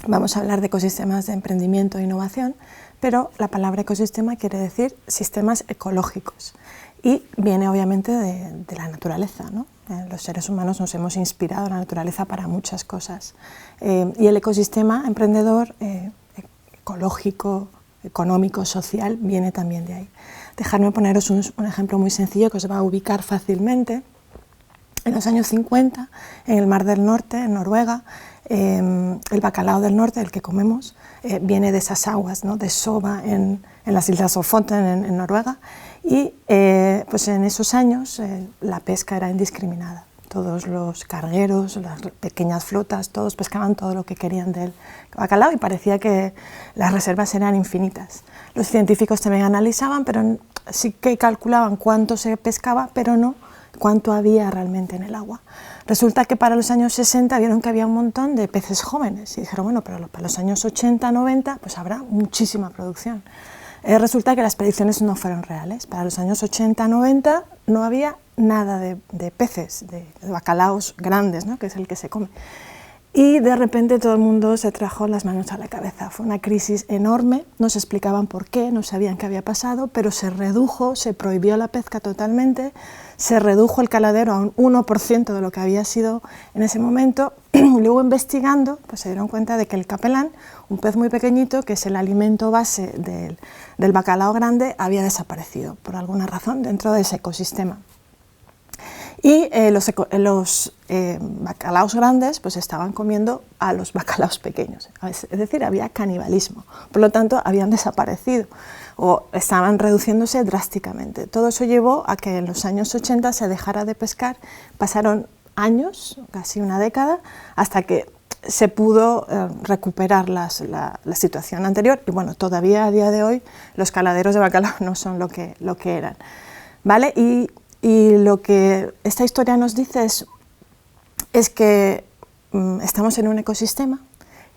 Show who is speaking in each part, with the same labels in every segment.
Speaker 1: Vamos a hablar de ecosistemas de emprendimiento e innovación, pero la palabra ecosistema quiere decir sistemas ecológicos y viene obviamente de la naturaleza, ¿no? Los seres humanos nos hemos inspirado en la naturaleza para muchas cosas y el ecosistema emprendedor, ecológico, económico, social, viene también de ahí. Dejadme poneros un ejemplo muy sencillo que os va a ubicar fácilmente. En los años 50, en el Mar del Norte, en Noruega, el bacalao del norte, el que comemos, viene de esas aguas, ¿no? De Sova, en las islas Lofoten, en Noruega, y pues en esos años la pesca era indiscriminada. Todos los cargueros, las pequeñas flotas, todos pescaban todo lo que querían del bacalao y parecía que las reservas eran infinitas. Los científicos también analizaban, pero sí que calculaban cuánto se pescaba, pero no cuánto había realmente en el agua. Resulta que para los años 60 vieron que había un montón de peces jóvenes y dijeron, bueno, pero para los años 80, 90, pues habrá muchísima producción. Resulta que las predicciones no fueron reales. Para los años 80, 90 no había nada de peces, de bacalaos grandes, ¿no? Que es el que se come. Y de repente todo el mundo se trajo las manos a la cabeza. Fue una crisis enorme, no se explicaban por qué, no sabían qué había pasado, pero se redujo, se prohibió la pesca totalmente, se redujo el caladero a un 1% de lo que había sido en ese momento. Luego investigando, pues se dieron cuenta de que el capelán, un pez muy pequeñito, que es el alimento base del bacalao grande, había desaparecido por alguna razón dentro de ese ecosistema. Y los bacalaos grandes pues estaban comiendo a los bacalaos pequeños, es decir, había canibalismo, por lo tanto habían desaparecido o estaban reduciéndose drásticamente. Todo eso llevó a que en los años 80 se dejara de pescar, pasaron años, casi una década, hasta que se pudo recuperar la situación anterior y bueno, todavía a día de hoy los caladeros de bacalao no son lo que eran, ¿vale? Y lo que esta historia nos dice es que estamos en un ecosistema,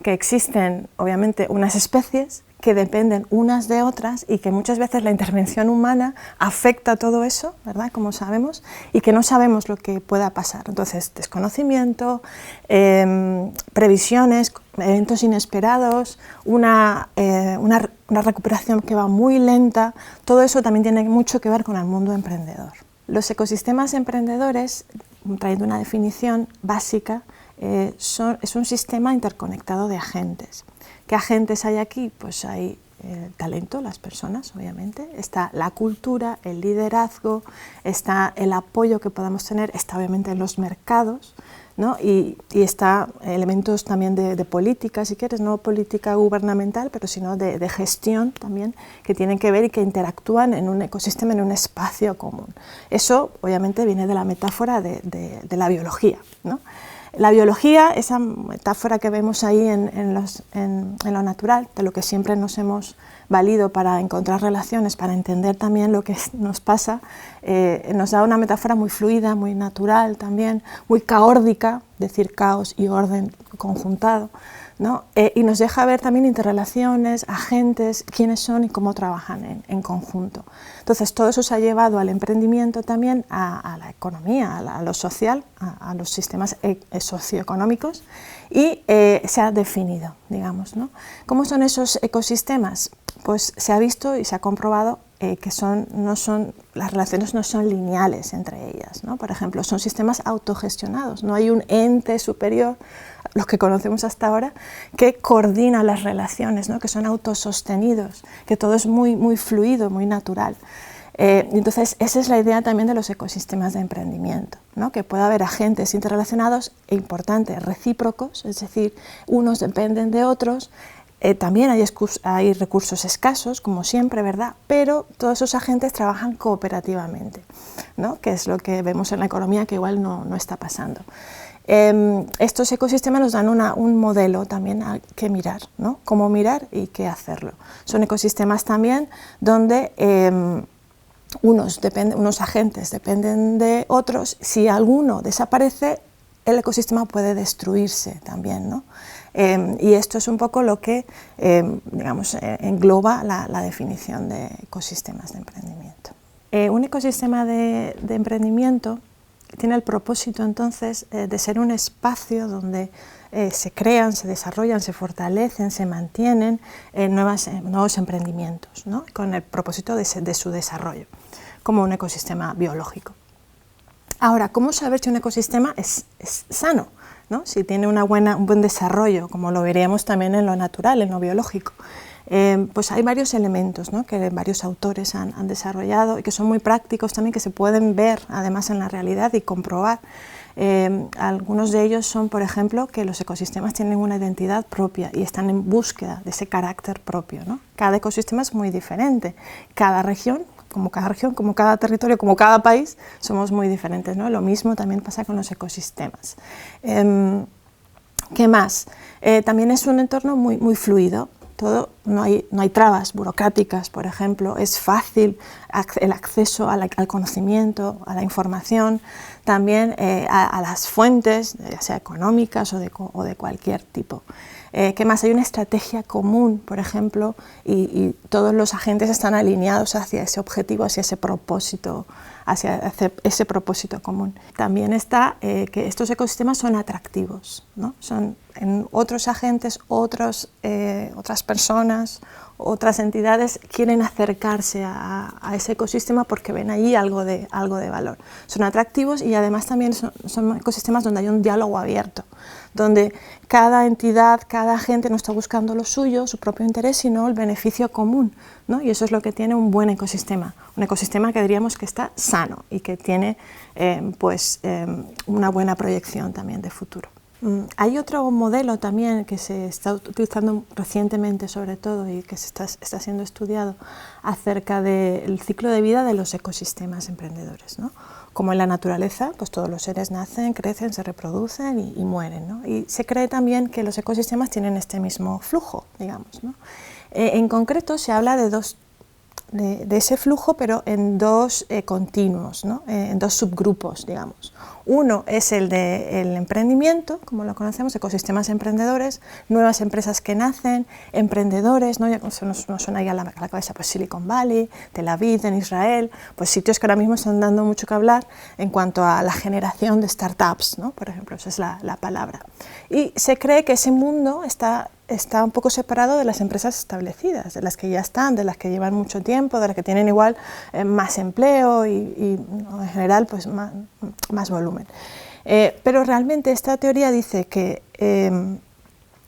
Speaker 1: que existen obviamente unas especies que dependen unas de otras y que muchas veces la intervención humana afecta todo eso, ¿verdad? Como sabemos, y que no sabemos lo que pueda pasar. Entonces, desconocimiento, previsiones, eventos inesperados, una recuperación que va muy lenta, todo eso también tiene mucho que ver con el mundo emprendedor. Los ecosistemas emprendedores, trayendo una definición básica, es un sistema interconectado de agentes. ¿Qué agentes hay aquí? Pues hay el talento, las personas, obviamente, está la cultura, el liderazgo, está el apoyo que podamos tener, está obviamente en los mercados, ¿no? y está elementos también de política, si quieres, no política gubernamental, pero sino de gestión también, que tienen que ver y que interactúan en un ecosistema, en un espacio común. Eso obviamente viene de la metáfora de la biología, ¿no? La biología, esa metáfora que vemos ahí en lo natural, de lo que siempre nos hemos valido para encontrar relaciones, para entender también lo que nos pasa, nos da una metáfora muy fluida, muy natural también, muy caórdica, decir caos y orden conjuntado, ¿no? Y nos deja ver también interrelaciones, agentes, quiénes son y cómo trabajan en conjunto. Entonces todo eso se ha llevado al emprendimiento también, a la economía, a lo social, a los sistemas socioeconómicos y se ha definido, digamos, ¿no? ¿Cómo son esos ecosistemas? Pues se ha visto y se ha comprobado que las relaciones no son lineales entre ellas, ¿no? Por ejemplo, son sistemas autogestionados, no hay un ente superior, los que conocemos hasta ahora, que coordina las relaciones, ¿no? Que son autosostenidos, que todo es muy, muy fluido, muy natural. Entonces, esa es la idea también de los ecosistemas de emprendimiento, ¿no? Que pueda haber agentes interrelacionados e importantes, recíprocos, es decir, unos dependen de otros. También hay recursos escasos, como siempre, ¿verdad? Pero todos esos agentes trabajan cooperativamente, ¿no? Que es lo que vemos en la economía que igual no está pasando. Estos ecosistemas nos dan un modelo también a que mirar, ¿no? Cómo mirar y qué hacerlo. Son ecosistemas también donde unos agentes dependen de otros. Si alguno desaparece, el ecosistema puede destruirse también, ¿no? Y esto es un poco lo que digamos, engloba la definición de ecosistemas de emprendimiento. Un ecosistema de emprendimiento tiene el propósito entonces de ser un espacio donde se crean, se desarrollan, se fortalecen, se mantienen nuevos emprendimientos, ¿no? Con el propósito de su desarrollo, como un ecosistema biológico. Ahora, ¿cómo saber si un ecosistema es sano, ¿no? Si tiene un buen desarrollo, como lo veríamos también en lo natural, en lo biológico? Pues hay varios elementos, ¿no? Que varios autores han desarrollado y que son muy prácticos también, que se pueden ver además en la realidad y comprobar. Algunos de ellos son, por ejemplo, que los ecosistemas tienen una identidad propia y están en búsqueda de ese carácter propio, ¿no? Cada ecosistema es muy diferente, cada región, como cada territorio, como cada país, somos muy diferentes, ¿no? Lo mismo también pasa con los ecosistemas. ¿Qué más? También es un entorno muy fluido. No hay trabas burocráticas, por ejemplo, es fácil el acceso al conocimiento, a la información, también a las fuentes, ya sea económicas o de cualquier tipo. ¿Qué más? Hay una estrategia común, por ejemplo, y todos los agentes están alineados hacia ese objetivo, hacia ese propósito común. También está que estos ecosistemas son atractivos, ¿no? Son en otros agentes, otras personas, otras entidades quieren acercarse a ese ecosistema porque ven allí algo de valor. Son atractivos y además también son ecosistemas donde hay un diálogo abierto, donde cada entidad, cada agente no está buscando lo suyo, su propio interés, sino el beneficio común, ¿no? Y eso es lo que tiene un buen ecosistema, un ecosistema que diríamos que está sano y que tiene una buena proyección también de futuro. Hay otro modelo también que se está utilizando recientemente, sobre todo, y que está siendo estudiado acerca del ciclo de vida de los ecosistemas emprendedores, ¿no? Como en la naturaleza, pues todos los seres nacen, crecen, se reproducen y mueren, ¿no? Y se cree también que los ecosistemas tienen este mismo flujo, digamos, ¿no? En concreto se habla de ese flujo, pero en dos continuos, ¿no? En dos subgrupos, digamos. Uno es el del emprendimiento, como lo conocemos, ecosistemas emprendedores, nuevas empresas que nacen, emprendedores, ¿no? Ya nos suena ya a la cabeza pues Silicon Valley, Tel Aviv en Israel, pues sitios que ahora mismo están dando mucho que hablar en cuanto a la generación de startups, ¿no? Por ejemplo, esa es la palabra. Y se cree que ese mundo está un poco separado de las empresas establecidas, de las que ya están, de las que llevan mucho tiempo, de las que tienen igual más empleo y en general pues más volumen. Pero realmente esta teoría dice que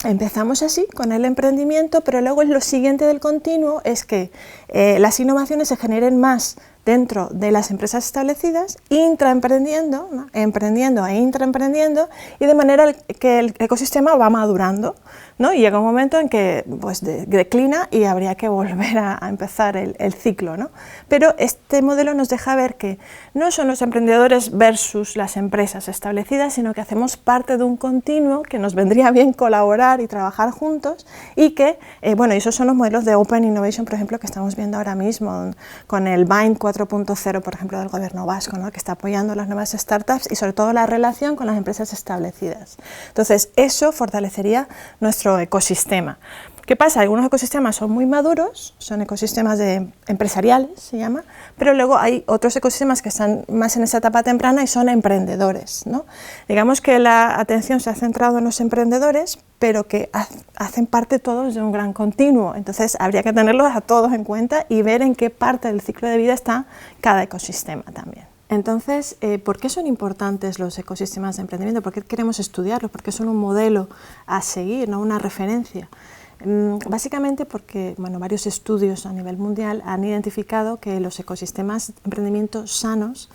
Speaker 1: empezamos así con el emprendimiento, pero luego lo siguiente del continuo es que las innovaciones se generen más dentro de las empresas establecidas, intraemprendiendo, ¿no? Emprendiendo e intraemprendiendo, y de manera que el ecosistema va madurando, ¿no? Y llega un momento en que pues, declina y habría que volver a empezar el ciclo, ¿no? Pero este modelo nos deja ver que no son los emprendedores versus las empresas establecidas, sino que hacemos parte de un continuo que nos vendría bien colaborar y trabajar juntos, y que, bueno, esos son los modelos de Open Innovation, por ejemplo, que estamos viendo ahora mismo con el BIND 4.0, por ejemplo, del gobierno vasco, ¿no? Que está apoyando las nuevas startups y sobre todo la relación con las empresas establecidas. Entonces, eso fortalecería nuestro ecosistema. ¿Qué pasa? Algunos ecosistemas son muy maduros, son ecosistemas empresariales, se llama, pero luego hay otros ecosistemas que están más en esa etapa temprana y son emprendedores, ¿no? Digamos que la atención se ha centrado en los emprendedores, pero que hacen parte todos de un gran continuo. Entonces habría que tenerlos a todos en cuenta y ver en qué parte del ciclo de vida está cada ecosistema también. Entonces, ¿por qué son importantes los ecosistemas de emprendimiento? ¿Por qué queremos estudiarlos? ¿Por qué son un modelo a seguir, ¿no? Una referencia? Básicamente porque varios estudios a nivel mundial han identificado que los ecosistemas de emprendimiento sanos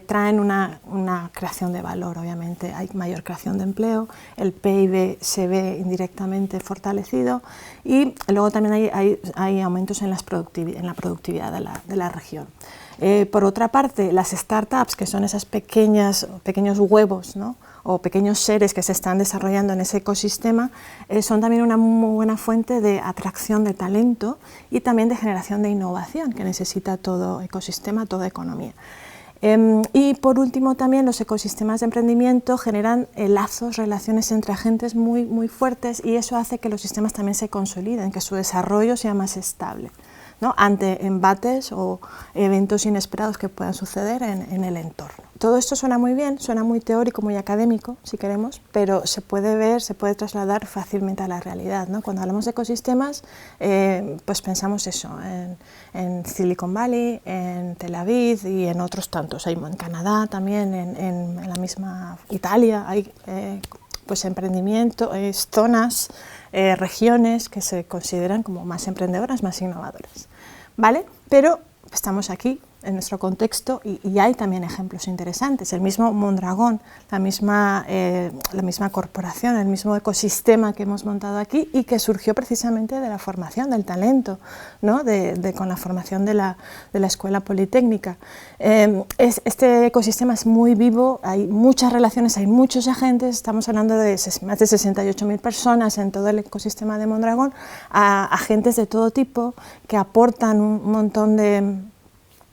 Speaker 1: traen una creación de valor, obviamente. Hay mayor creación de empleo, el PIB se ve indirectamente fortalecido y luego también hay aumentos en la productividad de la región. Por otra parte, las startups, que son esos pequeños huevos, ¿no? O pequeños seres que se están desarrollando en ese ecosistema, son también una muy buena fuente de atracción de talento y también de generación de innovación que necesita todo ecosistema, toda economía. Y por último también los ecosistemas de emprendimiento generan lazos, relaciones entre agentes muy fuertes, y eso hace que los sistemas también se consoliden, que su desarrollo sea más estable. ¿no?, ante embates o eventos inesperados que puedan suceder en el entorno. Todo esto suena muy bien, suena muy teórico, muy académico, si queremos, pero se puede ver, se puede trasladar fácilmente a la realidad, ¿no? Cuando hablamos de ecosistemas, pues pensamos eso, en Silicon Valley, en Tel Aviv y en otros tantos. Hay en Canadá también, en la misma Italia, hay pues emprendimiento, zonas, regiones que se consideran como más emprendedoras, más innovadoras, ¿vale? Pero estamos aquí en nuestro contexto y hay también ejemplos interesantes. El mismo Mondragón, la misma corporación, el mismo ecosistema que hemos montado aquí y que surgió precisamente de la formación, del talento, ¿no?, con la formación de la Escuela Politécnica. Este ecosistema es muy vivo, hay muchas relaciones, hay muchos agentes, estamos hablando de más de 68.000 personas en todo el ecosistema de Mondragón, agentes de todo tipo que aportan un montón de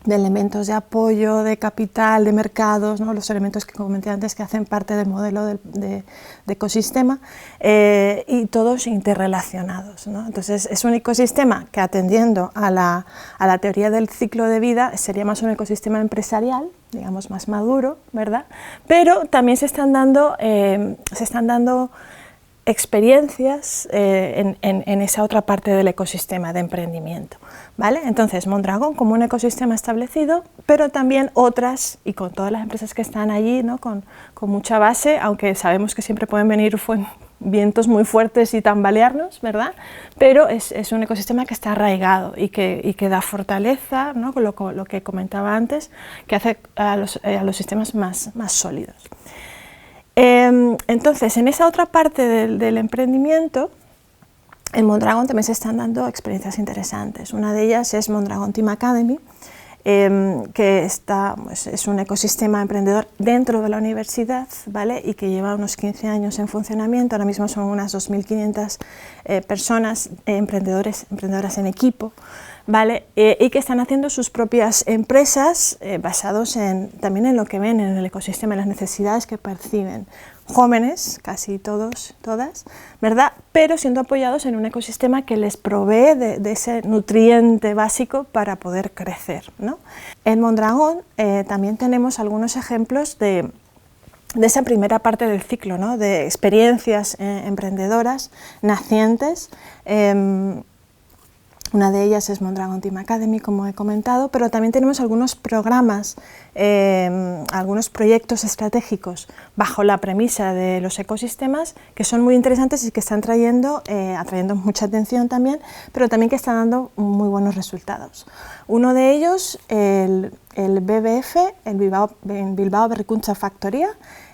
Speaker 1: elementos de apoyo, de capital, de mercados, ¿no?, los elementos que comenté antes que hacen parte del modelo de ecosistema, y todos interrelacionados, ¿no? Entonces es un ecosistema que, atendiendo a la teoría del ciclo de vida, sería más un ecosistema empresarial, digamos más maduro, ¿verdad? Pero también se están dando experiencias en esa otra parte del ecosistema de emprendimiento, ¿vale? Entonces, Mondragón como un ecosistema establecido, pero también otras, y con todas las empresas que están allí, ¿no?, con mucha base, aunque sabemos que siempre pueden venir vientos muy fuertes y tambalearnos, ¿verdad? Pero es un ecosistema que está arraigado y que da fortaleza, ¿no?, con lo que comentaba antes, que hace a los sistemas más sólidos. Entonces, en esa otra parte del emprendimiento, en Mondragón también se están dando experiencias interesantes. Una de ellas es Mondragón Team Academy, que es un ecosistema emprendedor dentro de la universidad, ¿vale?, y que lleva unos 15 años en funcionamiento. Ahora mismo son unas 2.500 personas, emprendedoras en equipo, ¿vale?, y que están haciendo sus propias empresas basados también en lo que ven en el ecosistema, en las necesidades que perciben. Jóvenes, casi todas, ¿verdad?, pero siendo apoyados en un ecosistema que les provee de ese nutriente básico para poder crecer, ¿no? En Mondragón también tenemos algunos ejemplos de esa primera parte del ciclo, ¿no?, de experiencias emprendedoras nacientes. Una de ellas es Mondragón Team Academy, como he comentado, pero también tenemos algunos programas, algunos proyectos estratégicos bajo la premisa de los ecosistemas que son muy interesantes y que están atrayendo mucha atención también, pero también que están dando muy buenos resultados. Uno de ellos, el BBF, el Bilbao Berrikuntza Factoría,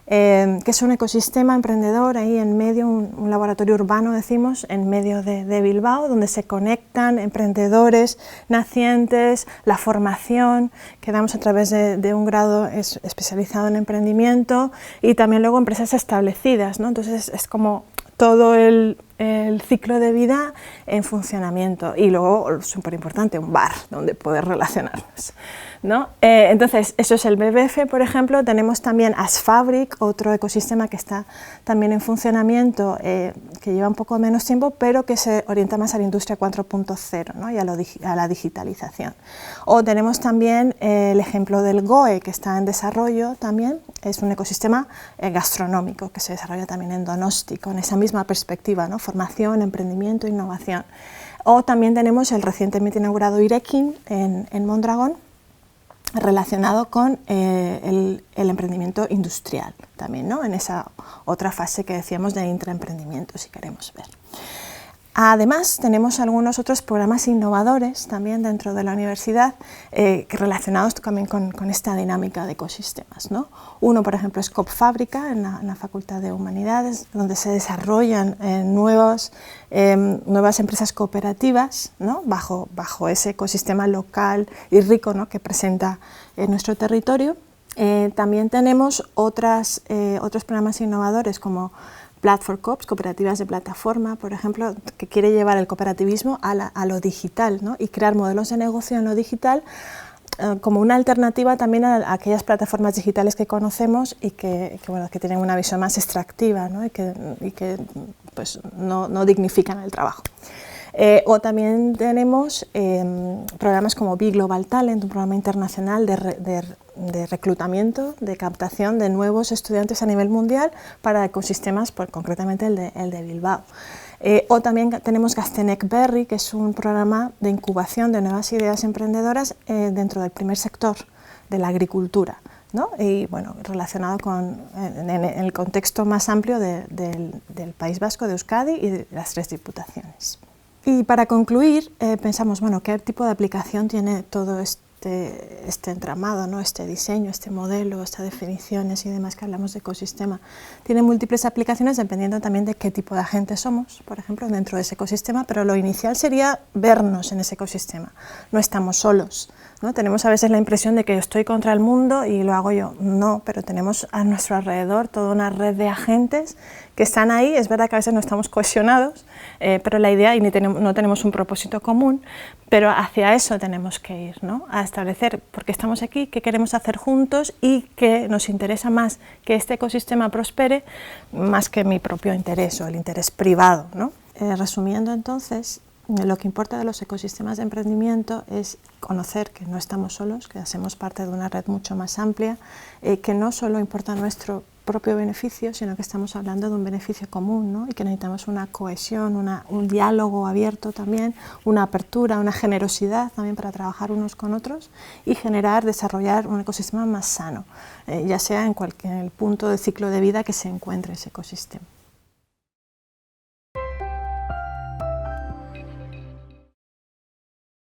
Speaker 1: que es un ecosistema emprendedor ahí en medio, un laboratorio urbano, decimos, en medio de Bilbao, donde se conectan emprendedores nacientes, la formación que damos a través de un grado especializado en emprendimiento y también luego empresas establecidas, ¿no? Entonces es como todo el ciclo de vida en funcionamiento y luego, súper importante, un bar donde poder relacionarnos, ¿no? Entonces, eso es el BBF, por ejemplo. Tenemos también Asfabric, otro ecosistema que está también en funcionamiento, que lleva un poco menos tiempo, pero que se orienta más a la industria 4.0, ¿no?, y a la digitalización. O tenemos también el ejemplo del GOE, que está en desarrollo también, es un ecosistema gastronómico que se desarrolla también en Donosti, con esa misma perspectiva, ¿no?, formación, emprendimiento, innovación. O también tenemos el recientemente inaugurado Irekin en Mondragón, relacionado con el emprendimiento industrial también, ¿no?, en esa otra fase que decíamos de intraemprendimiento, si queremos ver. Además, tenemos algunos otros programas innovadores también dentro de la universidad relacionados también con esta dinámica de ecosistemas, ¿no? Uno, por ejemplo, es COP Fábrica en la Facultad de Humanidades, donde se desarrollan nuevas empresas cooperativas, ¿no?, bajo ese ecosistema local y rico, ¿no?, que presenta nuestro territorio. También tenemos otros programas innovadores como Platform Coops, cooperativas de plataforma, por ejemplo, que quiere llevar el cooperativismo a lo digital, ¿no?, y crear modelos de negocio en lo digital como una alternativa también a aquellas plataformas digitales que conocemos y que tienen una visión más extractiva, ¿no?, y que pues, no dignifican el trabajo. O también tenemos programas como Big Global Talent, un programa internacional de reclutamiento, de captación de nuevos estudiantes a nivel mundial para ecosistemas, pues, concretamente el de Bilbao. O también tenemos Gaztenek Berri, que es un programa de incubación de nuevas ideas emprendedoras dentro del primer sector de la agricultura, ¿no? Y bueno, relacionado en el contexto más amplio del País Vasco, de Euskadi y de las 3 diputaciones. Y para concluir, pensamos, bueno, ¿qué tipo de aplicación tiene todo este entramado, ¿no? Este diseño, este modelo, estas definiciones y demás que hablamos de ecosistema? Tiene múltiples aplicaciones dependiendo también de qué tipo de agente somos, por ejemplo, dentro de ese ecosistema, pero lo inicial sería vernos en ese ecosistema, no estamos solos, ¿no? Tenemos a veces la impresión de que estoy contra el mundo y lo hago yo, no, pero tenemos a nuestro alrededor toda una red de agentes que están ahí. Es verdad que a veces no estamos cohesionados, pero la idea, y no tenemos un propósito común, pero hacia eso tenemos que ir, ¿no? A establecer por qué estamos aquí, qué queremos hacer juntos y qué nos interesa más que este ecosistema prospere más que mi propio interés o el interés privado, ¿no? Resumiendo entonces, lo que importa de los ecosistemas de emprendimiento es conocer que no estamos solos, que hacemos parte de una red mucho más amplia, que no solo importa nuestro propio beneficio, sino que estamos hablando de un beneficio común, ¿no? Y que necesitamos una cohesión, un diálogo abierto también, una apertura, una generosidad también para trabajar unos con otros y desarrollar un ecosistema más sano, ya sea en el punto del ciclo de vida que se encuentre ese ecosistema.